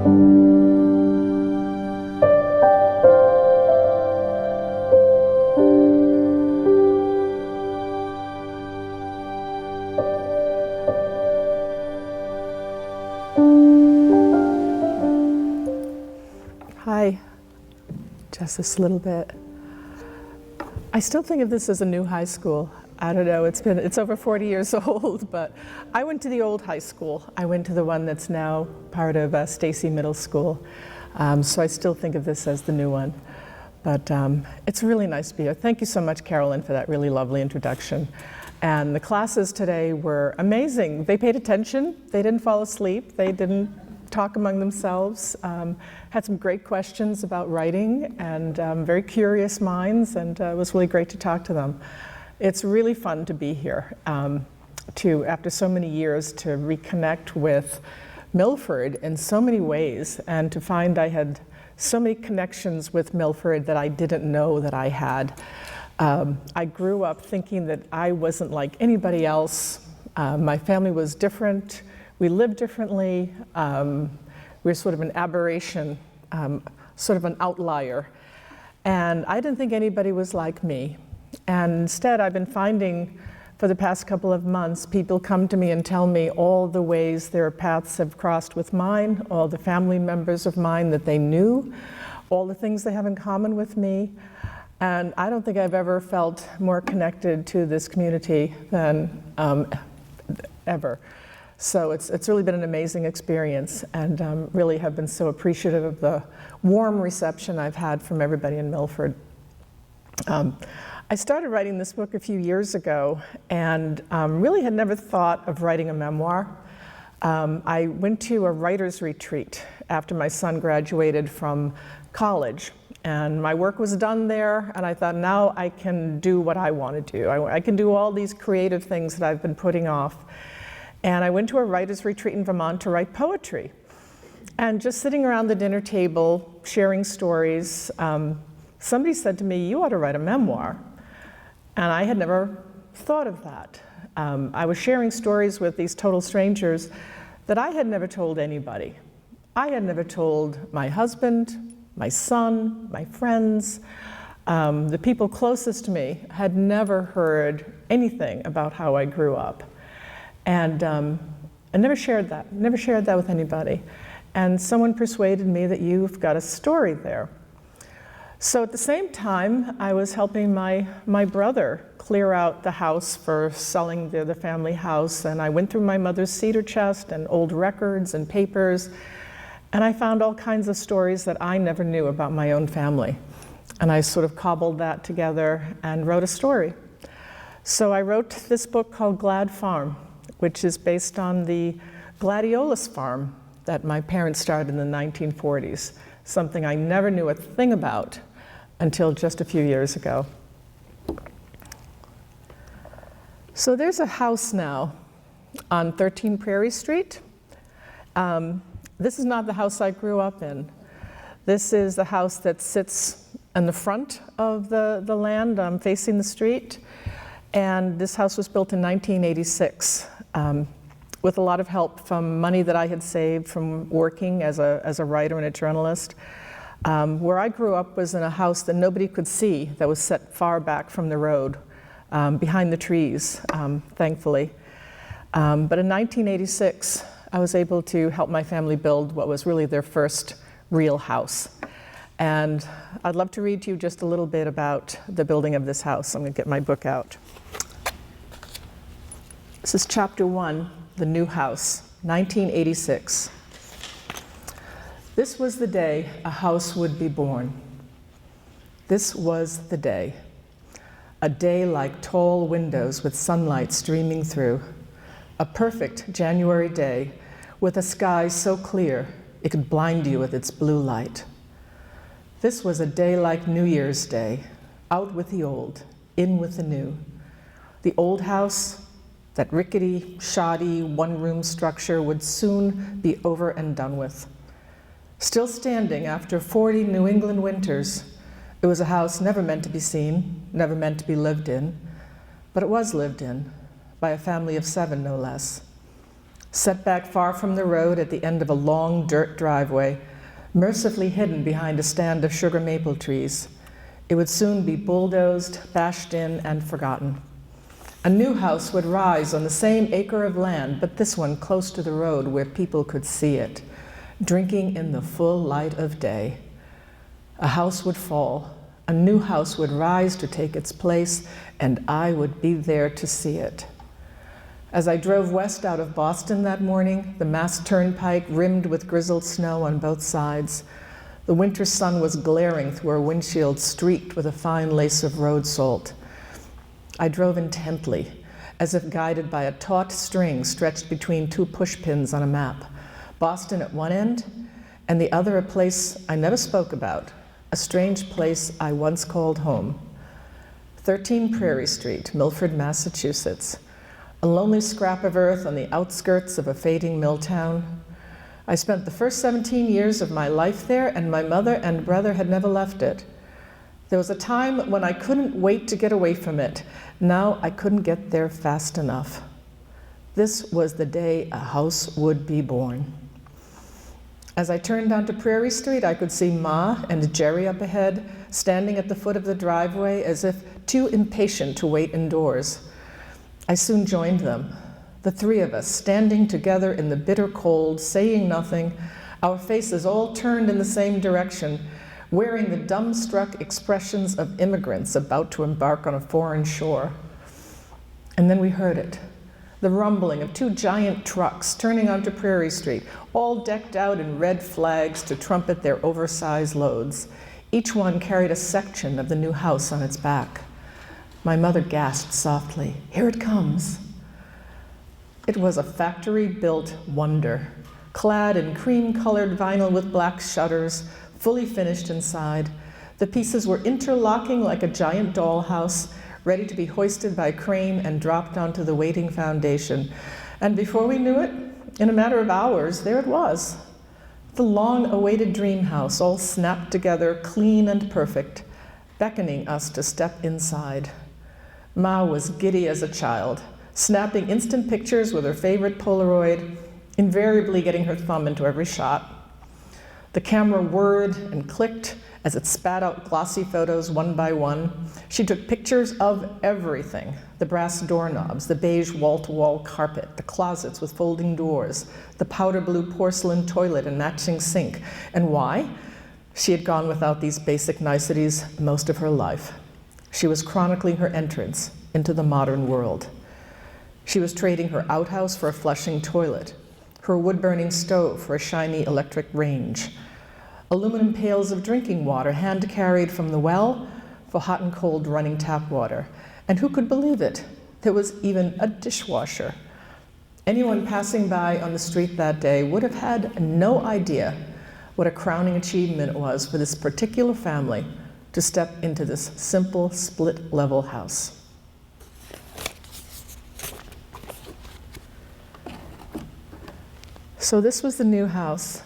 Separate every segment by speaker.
Speaker 1: Hi, just this little bit. I still think of this as a new high school. I don't know, it's over 40 years old, but I went to the old high school. I went to the one that's now part of Stacy Middle School. So I still think of this as the new one. But it's really nice to be here. Thank you so much, Carolyn, for that really lovely introduction. And the classes today were amazing. They paid attention, they didn't fall asleep, they didn't talk among themselves, had some great questions about writing and very curious minds, and it was really great to talk to them. It's really fun to be here, after so many years, to reconnect with Milford in so many ways, and to find I had so many connections with Milford that I didn't know that I had. I grew up thinking that I wasn't like anybody else. My family was different. We lived differently. We were sort of an aberration, sort of an outlier. And I didn't think anybody was like me. And instead, I've been finding for the past couple of months, people come to me and tell me all the ways their paths have crossed with mine, all the family members of mine that they knew, all the things they have in common with me. And I don't think I've ever felt more connected to this community than ever. So it's really been an amazing experience, and really have been so appreciative of the warm reception I've had from everybody in Milford. I started writing this book a few years ago, and really had never thought of writing a memoir. I went to a writer's retreat after my son graduated from college, and my work was done there, and I thought, now I can do what I want to do. I can do all these creative things that I've been putting off. And I went to a writer's retreat in Vermont to write poetry. And just sitting around the dinner table, sharing stories, somebody said to me, "You ought to write a memoir." And I had never thought of that. I was sharing stories with these total strangers that I had never told anybody. I had never told my husband, my son, my friends. The people closest to me had never heard anything about how I grew up. And I never shared that with anybody. And someone persuaded me that you've got a story there. So at the same time, I was helping my brother clear out the house for selling the family house, and I went through my mother's cedar chest and old records and papers, and I found all kinds of stories that I never knew about my own family. And I sort of cobbled that together and wrote a story. So I wrote this book called Glad Farm, which is based on the gladiolus farm that my parents started in the 1940s, something I never knew a thing about until just a few years ago. So there's a house now on 13 Prairie Street. This is not the house I grew up in. This is the house that sits in the front of the land facing the street. And this house was built in 1986 with a lot of help from money that I had saved from working as a writer and a journalist. Where I grew up was in a house that nobody could see, that was set far back from the road, behind the trees, thankfully. But in 1986, I was able to help my family build what was really their first real house. And I'd love to read to you just a little bit about the building of this house. I'm going to get my book out. This is chapter 1, The New House, 1986. This was the day a house would be born. This was the day. A day like tall windows with sunlight streaming through. A perfect January day with a sky so clear it could blind you with its blue light. This was a day like New Year's Day, out with the old, in with the new. The old house, that rickety, shoddy, one-room structure would soon be over and done with. Still standing after 40 New England winters, it was a house never meant to be seen, never meant to be lived in, but it was lived in by a family of 7, no less. set back far from the road at the end of a long dirt driveway, mercifully hidden behind a stand of sugar maple trees. It would soon be bulldozed, bashed in, and forgotten. A new house would rise on the same acre of land, but this one close to the road where people could see it, drinking in the full light of day. A house would fall, a new house would rise to take its place, and I would be there to see it. As I drove west out of Boston that morning, the Mass Turnpike rimmed with grizzled snow on both sides. The winter sun was glaring through our windshield, streaked with a fine lace of road salt. I drove intently, as if guided by a taut string stretched between two pushpins on a map. Boston at one end, and the other a place I never spoke about, a strange place I once called home. 13 Prairie Street, Milford, Massachusetts. A lonely scrap of earth on the outskirts of a fading mill town. I spent the first 17 years of my life there, and my mother and brother had never left it. There was a time when I couldn't wait to get away from it. Now I couldn't get there fast enough. This was the day a house would be born. As I turned onto Prairie Street, I could see Ma and Jerry up ahead, standing at the foot of the driveway as if too impatient to wait indoors. I soon joined them, the three of us, standing together in the bitter cold, saying nothing, our faces all turned in the same direction, wearing the dumbstruck expressions of immigrants about to embark on a foreign shore. And then we heard it, the rumbling of two giant trucks turning onto Prairie Street, all decked out in red flags to trumpet their oversized loads. Each one carried a section of the new house on its back. My mother gasped softly, "Here it comes." It was a factory-built wonder, clad in cream-colored vinyl with black shutters, fully finished inside. The pieces were interlocking like a giant dollhouse, ready to be hoisted by crane and dropped onto the waiting foundation. And before we knew it, in a matter of hours, there it was. The long-awaited dream house, all snapped together, clean and perfect, beckoning us to step inside. Ma was giddy as a child, snapping instant pictures with her favorite Polaroid, invariably getting her thumb into every shot. The camera whirred and clicked as it spat out glossy photos one by one. She took pictures of everything: the brass doorknobs, the beige wall-to-wall carpet, the closets with folding doors, the powder blue porcelain toilet and matching sink. And why? She had gone without these basic niceties most of her life. She was chronicling her entrance into the modern world. She was trading her outhouse for a flushing toilet, her wood-burning stove for a shiny electric range, aluminum pails of drinking water hand-carried from the well for hot and cold running tap water. And who could believe it? There was even a dishwasher. Anyone passing by on the street that day would have had no idea what a crowning achievement it was for this particular family to step into this simple split-level house. So this was the new house,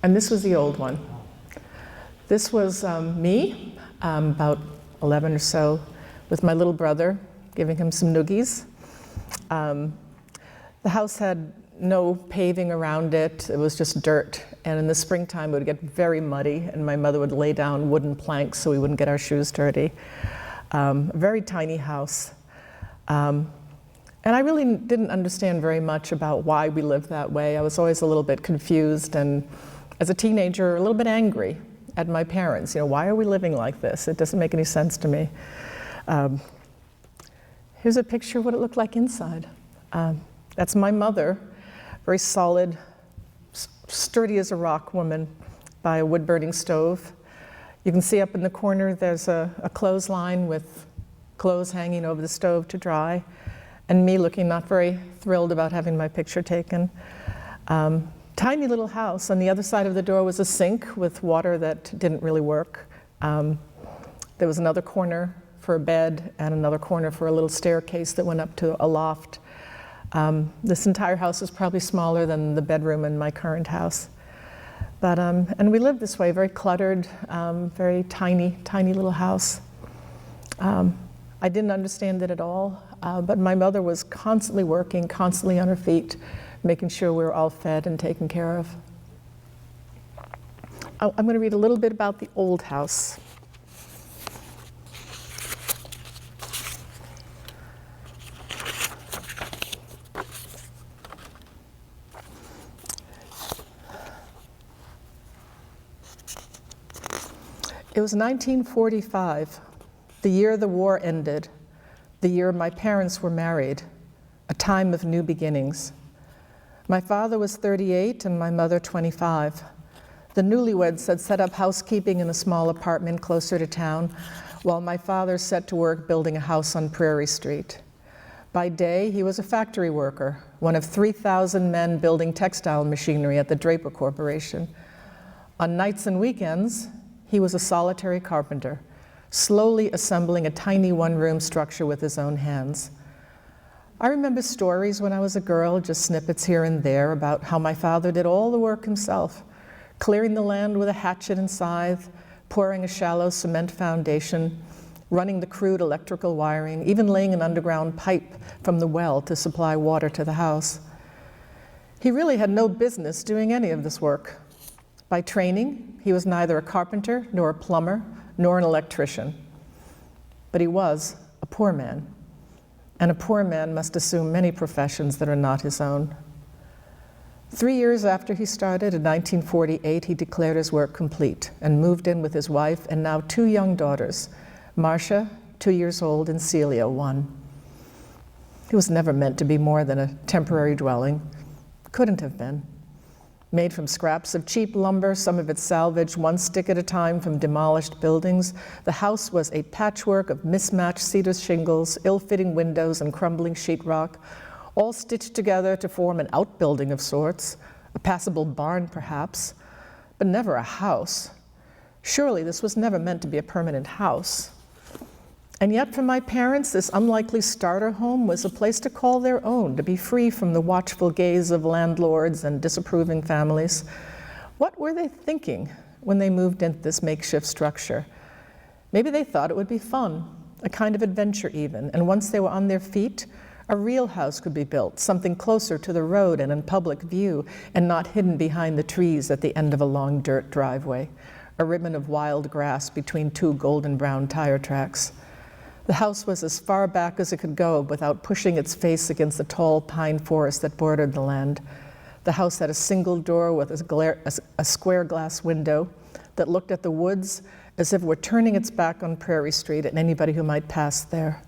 Speaker 1: and this was the old one. This was me, about 11 or so, with my little brother, giving him some noogies. The house had no paving around it. It was just dirt. And in the springtime, it would get very muddy, and my mother would lay down wooden planks so we wouldn't get our shoes dirty. A very tiny house. And I really didn't understand very much about why we lived that way. I was always a little bit confused, and as a teenager, a little bit angry at my parents. You know, why are we living like this? It doesn't make any sense to me. Here's a picture of what it looked like inside. That's my mother, very solid, sturdy as a rock woman by a wood-burning stove. You can see up in the corner there's a clothesline with clothes hanging over the stove to dry, and me looking not very thrilled about having my picture taken. Tiny little house. On the other side of the door was a sink with water that didn't really work. There was another corner for a bed and another corner for a little staircase that went up to a loft. This entire house is probably smaller than the bedroom in my current house. But, and we lived this way, very cluttered, very tiny little house. I didn't understand it at all, but my mother was constantly working, constantly on her feet, making sure we were all fed and taken care of. I'm going to read a little bit about the old house. It was 1945, the year the war ended, the year my parents were married, a time of new beginnings. My father was 38 and my mother 25. The newlyweds had set up housekeeping in a small apartment closer to town, while my father set to work building a house on Prairie Street. By day, he was a factory worker, one of 3,000 men building textile machinery at the Draper Corporation. On nights and weekends, he was a solitary carpenter, slowly assembling a tiny one-room structure with his own hands. I remember stories when I was a girl, just snippets here and there, about how my father did all the work himself, clearing the land with a hatchet and scythe, pouring a shallow cement foundation, running the crude electrical wiring, even laying an underground pipe from the well to supply water to the house. He really had no business doing any of this work. By training, he was neither a carpenter, nor a plumber, nor an electrician. But he was a poor man, and a poor man must assume many professions that are not his own. 3 years after he started, in 1948, he declared his work complete and moved in with his wife and now 2 young daughters, Marcia, 2 years old, and Celia, 1. It was never meant to be more than a temporary dwelling. Couldn't have been. Made from scraps of cheap lumber, some of it salvaged 1 stick at a time from demolished buildings, the house was a patchwork of mismatched cedar shingles, ill-fitting windows, and crumbling sheetrock, all stitched together to form an outbuilding of sorts, a passable barn perhaps, but never a house. Surely this was never meant to be a permanent house. And yet for my parents, this unlikely starter home was a place to call their own, to be free from the watchful gaze of landlords and disapproving families. What were they thinking when they moved into this makeshift structure? Maybe they thought it would be fun, a kind of adventure even, and once they were on their feet, a real house could be built, something closer to the road and in public view, and not hidden behind the trees at the end of a long dirt driveway, a ribbon of wild grass between 2 golden brown tire tracks. The house was as far back as it could go without pushing its face against the tall pine forest that bordered the land. The house had a single door with a square glass window that looked at the woods as if it were turning its back on Prairie Street and anybody who might pass there.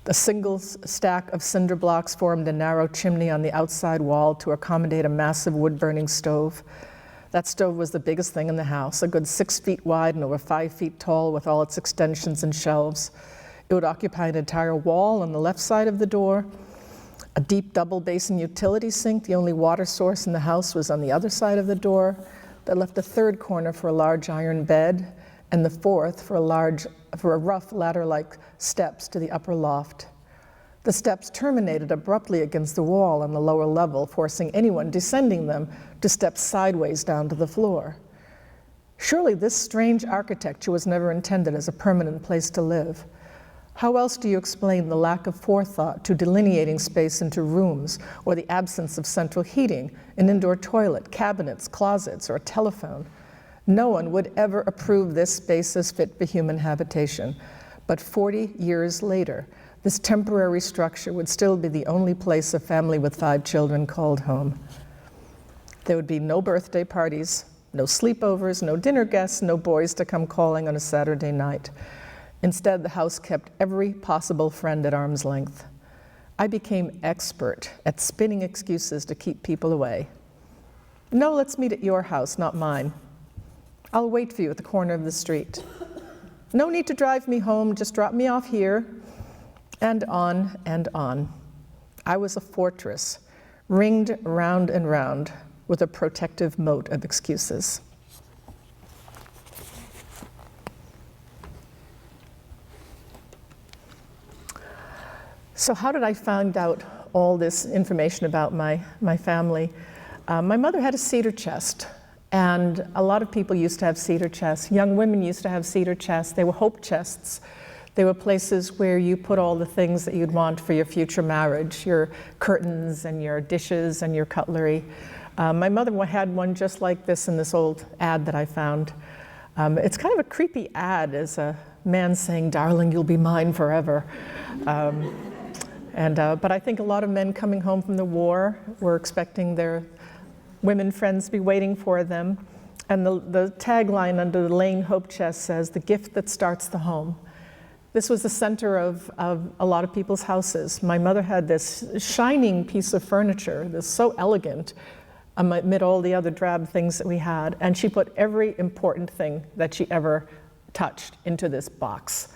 Speaker 1: The single stack of cinder blocks formed a narrow chimney on the outside wall to accommodate a massive wood-burning stove. That stove was the biggest thing in the house, a good 6 feet wide and over 5 feet tall with all its extensions and shelves. It would occupy an entire wall on the left side of the door. A deep double basin utility sink, the only water source in the house, was on the other side of the door. That left a 3rd corner for a large iron bed, and the 4th for a rough ladder-like steps to the upper loft. The steps terminated abruptly against the wall on the lower level, forcing anyone descending them to step sideways down to the floor. Surely this strange architecture was never intended as a permanent place to live. How else do you explain the lack of forethought to delineating space into rooms, or the absence of central heating, an indoor toilet, cabinets, closets, or a telephone? No one would ever approve this space as fit for human habitation. But 40 years later, this temporary structure would still be the only place a family with 5 children called home. There would be no birthday parties, no sleepovers, no dinner guests, no boys to come calling on a Saturday night. Instead, the house kept every possible friend at arm's length. I became expert at spinning excuses to keep people away. No, let's meet at your house, not mine. I'll wait for you at the corner of the street. No need to drive me home, just drop me off here. And on and on. I was a fortress, ringed round and round with a protective moat of excuses. So how did I find out all this information about my family? My mother had a cedar chest, and a lot of people used to have cedar chests. Young women used to have cedar chests. They were hope chests. They were places where you put all the things that you'd want for your future marriage, your curtains and your dishes and your cutlery. My mother had one just like this in this old ad that I found. It's kind of a creepy ad as a man saying, "Darling, you'll be mine forever." But I think a lot of men coming home from the war were expecting their women friends to be waiting for them. And the tagline under the Lane Hope chest says, "The gift that starts the home." This was the center of a lot of people's houses. My mother had this shining piece of furniture that's so elegant amid all the other drab things that we had. And she put every important thing that she ever touched into this box.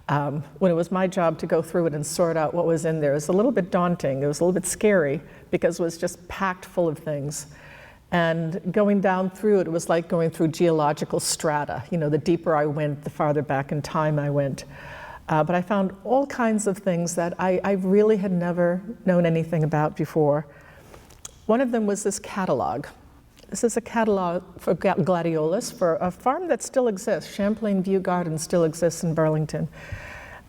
Speaker 1: When it was my job to go through it and sort out what was in there, it was a little bit daunting. It was a little bit scary because it was just packed full of things. And going down through it, it was like going through geological strata. You know, the deeper I went, the farther back in time I went. But I found all kinds of things that I really had never known anything about before. One of them was this catalog. This is a catalog for gladiolus for a farm that still exists. Champlain View Garden still exists in Burlington.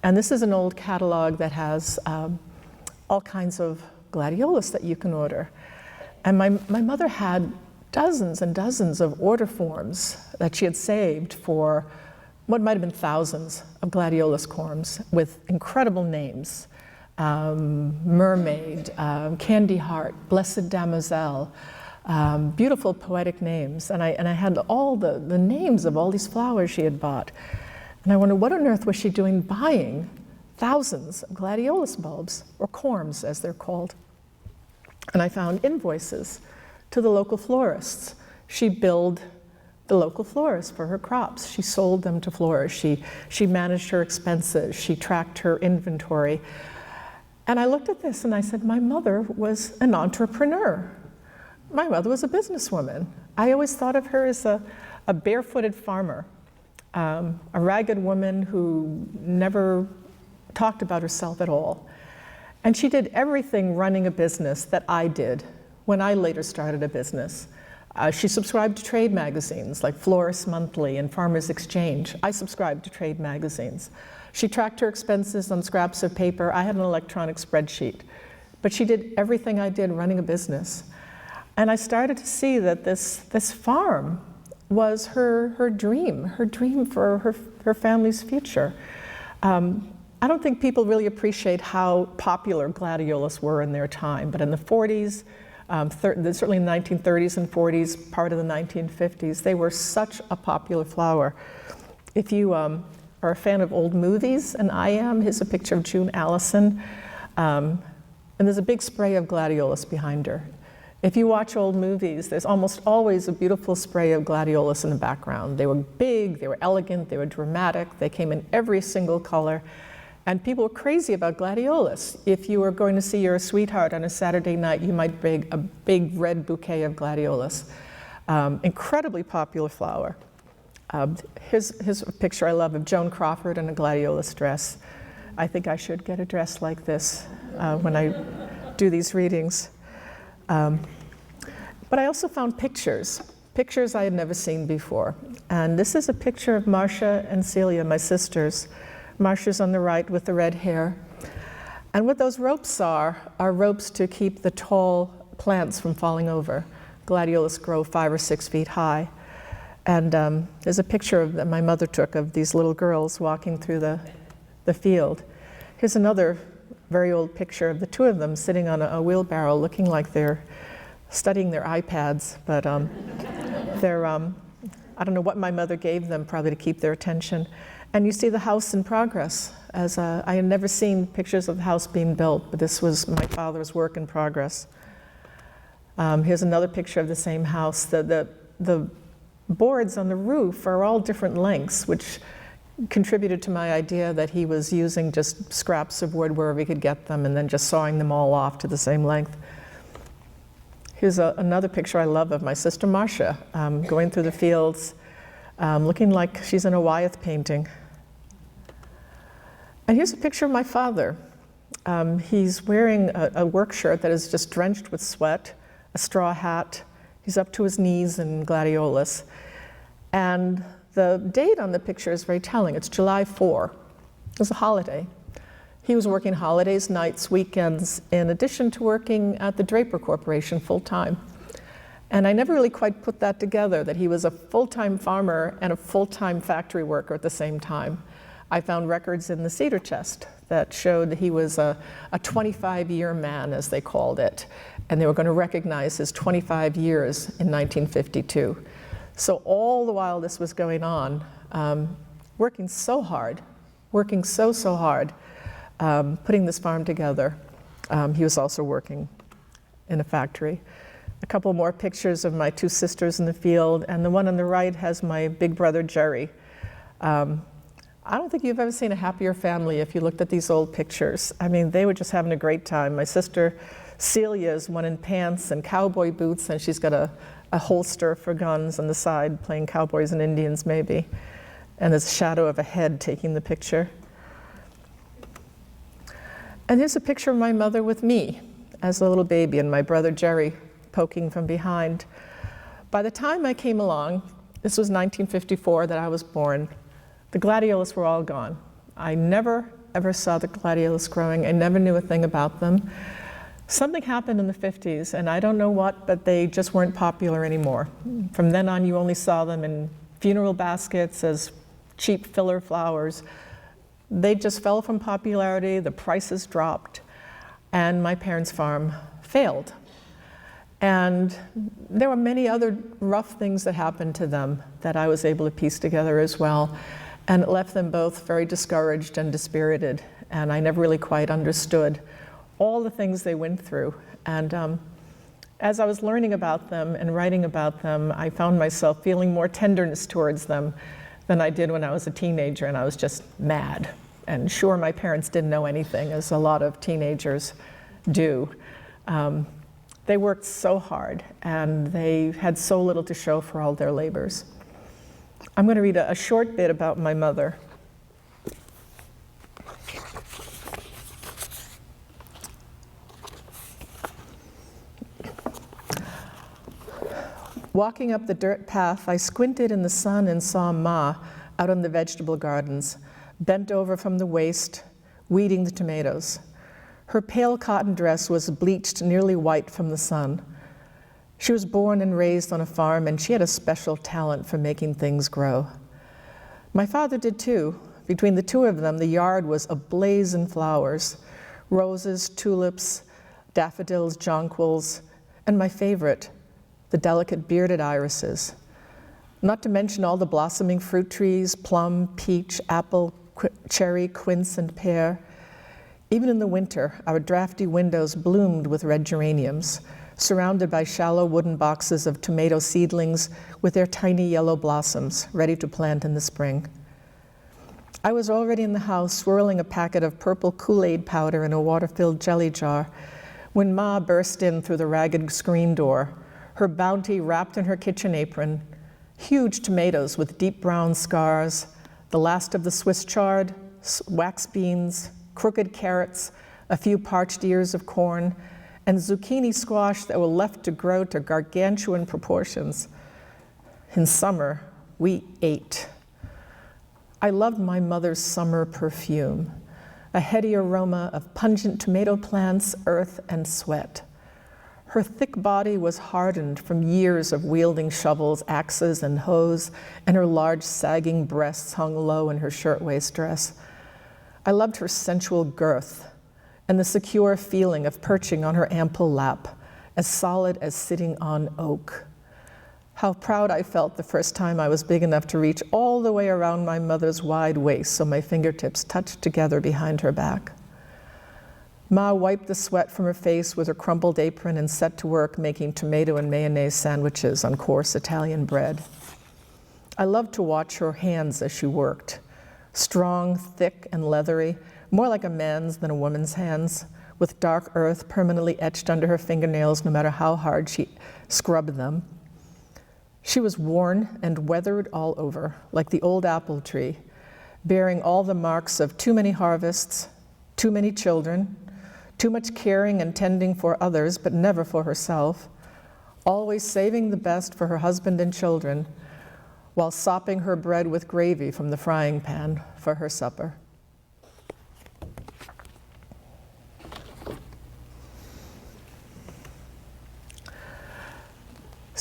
Speaker 1: And this is an old catalog that has all kinds of gladiolus that you can order. And my mother had dozens and dozens of order forms that she had saved for what might have been thousands of gladiolus corms with incredible names. Mermaid, Candy Heart, Blessed Damozel, beautiful poetic names. And I had all the names of all these flowers she had bought. And I wondered, what on earth was she doing buying thousands of gladiolus bulbs, or corms as they're called? And I found invoices to the local florists. She billed the local florists for her crops. She sold them to florists. She managed her expenses. She tracked her inventory. And I looked at this and I said, my mother was an entrepreneur. My mother was a businesswoman. I always thought of her as a barefooted farmer, a ragged woman who never talked about herself at all. And she did everything running a business that I did when I later started a business. She subscribed to trade magazines like Florist Monthly and Farmers Exchange. I subscribed to trade magazines. She tracked her expenses on scraps of paper. I had an electronic spreadsheet. But she did everything I did running a business. And I started to see that this farm was her dream for her family's future. I don't think people really appreciate how popular gladiolus were in their time, but in the 40s, certainly in the 1930s and 40s, part of the 1950s, they were such a popular flower. If you are a fan of old movies, and I am, here's a picture of June Allison, and there's a big spray of gladiolus behind her. If you watch old movies, there's almost always a beautiful spray of gladiolus in the background. They were big, they were elegant, they were dramatic, they came in every single color. And people were crazy about gladiolus. If you were going to see your sweetheart on a Saturday night, you might bring a big red bouquet of gladiolus. Incredibly popular flower. Here's a picture I love of Joan Crawford in a gladiolus dress. I think I should get a dress like this when I do these readings. But I also found pictures I had never seen before. And this is a picture of Marcia and Celia, my sisters. Marcia's on the right with the red hair. And what those ropes are ropes to keep the tall plants from falling over. Gladiolus grow 5 or 6 feet high. And there's a picture that my mother took of these little girls walking through the field. Here's another very old picture of the two of them sitting on a wheelbarrow looking like they're studying their iPads, but they're, I don't know what my mother gave them, probably to keep their attention. And you see the house in progress. I had never seen pictures of the house being built, but this was my father's work in progress. Here's another picture of the same house. The boards on the roof are all different lengths, which contributed to my idea that he was using just scraps of wood wherever he could get them and then just sawing them all off to the same length. Here's another picture I love of my sister Marcia going through the fields, looking like she's in a Wyeth painting. And here's a picture of my father. He's wearing a work shirt that is just drenched with sweat, a straw hat. He's up to his knees in gladiolus. And the date on the picture is very telling. It's July 4, was a holiday. He was working holidays, nights, weekends, in addition to working at the Draper Corporation full-time. And I never really quite put that together, that he was a full-time farmer and a full-time factory worker at the same time. I found records in the cedar chest that showed he was a 25-year man, as they called it, and they were going to recognize his 25 years in 1952. So all the while this was going on, working so hard, working so hard, putting this farm together, he was also working in a factory. A couple more pictures of my two sisters in the field, and the one on the right has my big brother Jerry. I don't think you've ever seen a happier family if you looked at these old pictures. I mean, they were just having a great time. My sister Celia is one in pants and cowboy boots, and she's got a holster for guns on the side, playing cowboys and Indians maybe. And there's a shadow of a head taking the picture. And here's a picture of my mother with me as a little baby, and my brother Jerry poking from behind. By the time I came along, this was 1954 that I was born, the gladiolus were all gone. I never, ever saw the gladiolus growing. I never knew a thing about them. Something happened in the 50s, and I don't know what, but they just weren't popular anymore. From then on, you only saw them in funeral baskets as cheap filler flowers. They just fell from popularity, the prices dropped, and my parents' farm failed. And there were many other rough things that happened to them that I was able to piece together as well. And it left them both very discouraged and dispirited. And I never really quite understood all the things they went through. And as I was learning about them and writing about them, I found myself feeling more tenderness towards them than I did when I was a teenager and I was just mad. And sure, my parents didn't know anything, as a lot of teenagers do. They worked so hard, and they had so little to show for all their labors. I'm going to read a short bit about my mother. Walking up the dirt path, I squinted in the sun and saw Ma out in the vegetable gardens, bent over from the waist, weeding the tomatoes. Her pale cotton dress was bleached nearly white from the sun. She was born and raised on a farm, and she had a special talent for making things grow. My father did too. Between the two of them, the yard was ablaze in flowers: roses, tulips, daffodils, jonquils, and my favorite, the delicate bearded irises. Not to mention all the blossoming fruit trees: plum, peach, apple, cherry, quince, and pear. Even in the winter, our drafty windows bloomed with red geraniums, surrounded by shallow wooden boxes of tomato seedlings with their tiny yellow blossoms, ready to plant in the spring. I was already in the house, swirling a packet of purple Kool-Aid powder in a water-filled jelly jar, when Ma burst in through the ragged screen door, her bounty wrapped in her kitchen apron: huge tomatoes with deep brown scars, the last of the Swiss chard, wax beans, crooked carrots, a few parched ears of corn, and zucchini squash that were left to grow to gargantuan proportions. In summer, we ate. I loved my mother's summer perfume, a heady aroma of pungent tomato plants, earth, and sweat. Her thick body was hardened from years of wielding shovels, axes, and hoes, and her large sagging breasts hung low in her shirtwaist dress. I loved her sensual girth and the secure feeling of perching on her ample lap, as solid as sitting on oak. How proud I felt the first time I was big enough to reach all the way around my mother's wide waist so my fingertips touched together behind her back. Ma wiped the sweat from her face with her crumpled apron and set to work making tomato and mayonnaise sandwiches on coarse Italian bread. I loved to watch her hands as she worked. Strong, thick, and leathery, more like a man's than a woman's hands, with dark earth permanently etched under her fingernails no matter how hard she scrubbed them. She was worn and weathered all over, like the old apple tree, bearing all the marks of too many harvests, too many children, too much caring and tending for others, but never for herself, always saving the best for her husband and children, while sopping her bread with gravy from the frying pan for her supper.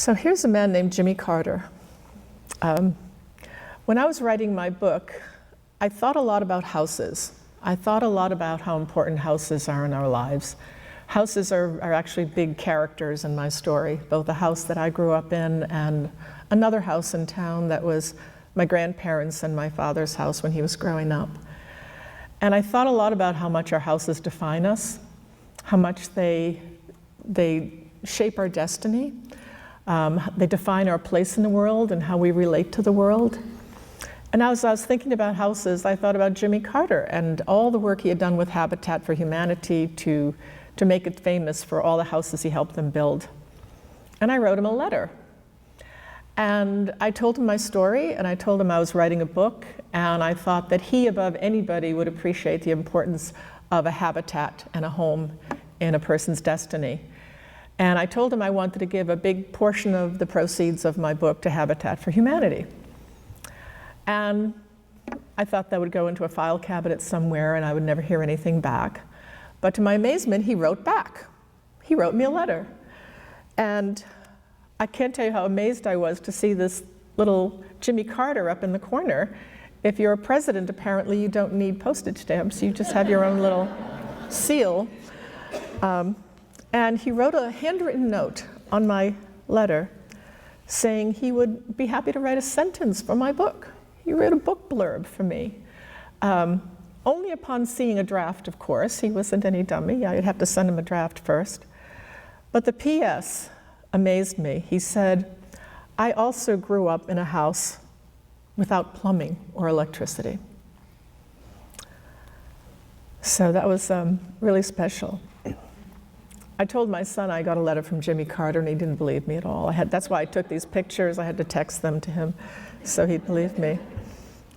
Speaker 1: So here's a man named Jimmy Carter. When I was writing my book, I thought a lot about houses. I thought a lot about how important houses are in our lives. Houses are actually big characters in my story, both the house that I grew up in and another house in town that was my grandparents' and my father's house when he was growing up. And I thought a lot about how much our houses define us, how much they shape our destiny. They define our place in the world and how we relate to the world. And as I was thinking about houses, I thought about Jimmy Carter and all the work he had done with Habitat for Humanity to make it famous for all the houses he helped them build. And I wrote him a letter. And I told him my story, and I told him I was writing a book, and I thought that he, above anybody, would appreciate the importance of a habitat and a home in a person's destiny. And I told him I wanted to give a big portion of the proceeds of my book to Habitat for Humanity. And I thought that would go into a file cabinet somewhere and I would never hear anything back. But to my amazement, he wrote back. He wrote me a letter. And I can't tell you how amazed I was to see this little Jimmy Carter up in the corner. If you're a president, apparently you don't need postage stamps. You just have your own little seal. And he wrote a handwritten note on my letter saying he would be happy to write a sentence for my book. He wrote a book blurb for me. Only upon seeing a draft, of course. He wasn't any dummy. I'd have to send him a draft first. But the PS amazed me. He said, I also grew up in a house without plumbing or electricity. So that was really special. I told my son I got a letter from Jimmy Carter, and he didn't believe me at all. That's why I took these pictures. I had to text them to him so he'd believe me.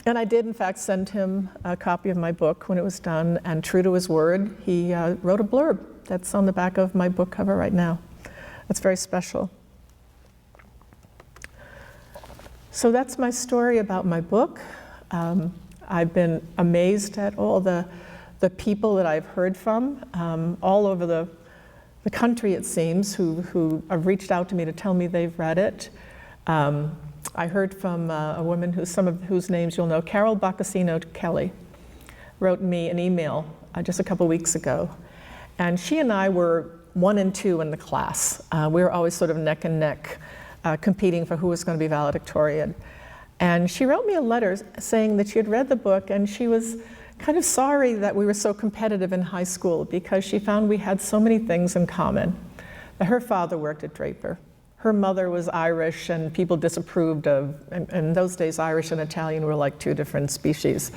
Speaker 1: And I did, in fact, send him a copy of my book when it was done, and true to his word, he wrote a blurb that's on the back of my book cover right now. That's very special. So that's my story about my book. I've been amazed at all the people that I've heard from all over the country, it seems, who have reached out to me to tell me they've read it. I heard from a woman some of whose names you'll know, Carol Boccacino Kelly, wrote me an email just a couple weeks ago. And she and I were 1 and 2 in the class. We were always sort of neck and neck, competing for who was going to be valedictorian. And she wrote me a letter saying that she had read the book and she was kind of sorry that we were so competitive in high school because she found we had so many things in common. Her father worked at Draper. Her mother was Irish, and people disapproved of, in those days, Irish and Italian were like 2 different species.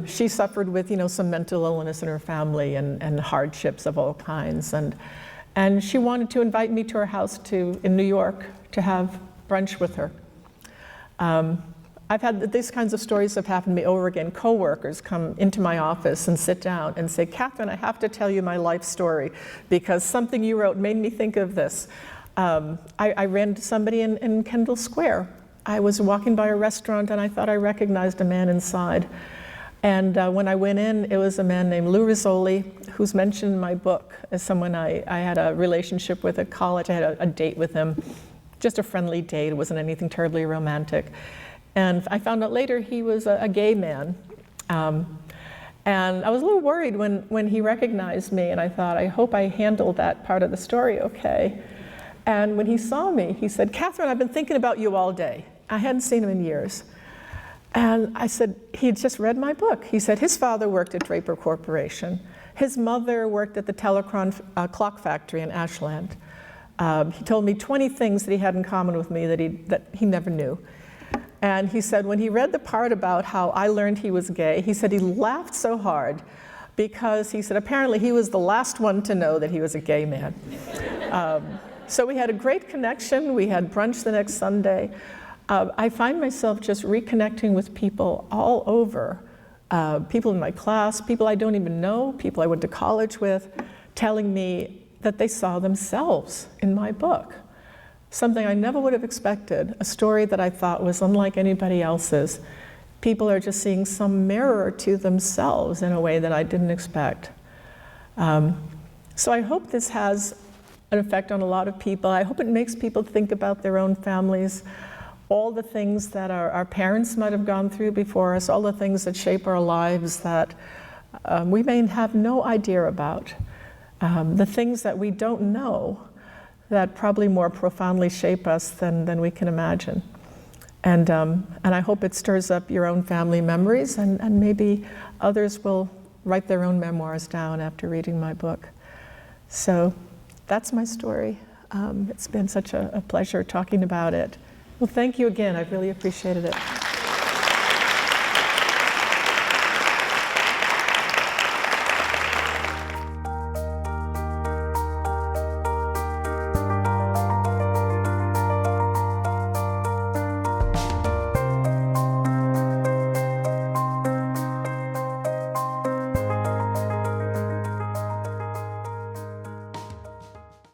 Speaker 1: She suffered with, some mental illness in her family and hardships of all kinds. And she wanted to invite me to her house in New York to have brunch with her. I've had these kinds of stories have happened to me over again. Coworkers come into my office and sit down and say, Catherine, I have to tell you my life story because something you wrote made me think of this. I ran into somebody in Kendall Square. I was walking by a restaurant and I thought I recognized a man inside. And when I went in, it was a man named Lou Rizzoli, who's mentioned in my book as someone I had a relationship with at college. I had a date with him, just a friendly date. It wasn't anything terribly romantic. And I found out later he was a gay man. And I was a little worried when he recognized me, and I thought, I hope I handled that part of the story okay. And when he saw me, he said, Catherine, I've been thinking about you all day. I hadn't seen him in years. And I said, he had just read my book. He said his father worked at Draper Corporation. His mother worked at the Telecron clock factory in Ashland. He told me 20 things that he had in common with me that he never knew. And he said when he read the part about how I learned he was gay, he said he laughed so hard because he said apparently he was the last one to know that he was a gay man. So we had a great connection. We had brunch the next Sunday. I find myself just reconnecting with people all over, people in my class, people I don't even know, people I went to college with, telling me that they saw themselves in my book. Something I never would have expected, a story that I thought was unlike anybody else's. People are just seeing some mirror to themselves in a way that I didn't expect. So I hope this has an effect on a lot of people. I hope it makes people think about their own families, all the things that our parents might have gone through before us, all the things that shape our lives that we may have no idea about, the things that we don't know that probably more profoundly shape us than we can imagine. And I hope it stirs up your own family memories, and maybe others will write their own memoirs down after reading my book. So that's my story. It's been such a pleasure talking about it. Well, thank you again. I've really appreciated it.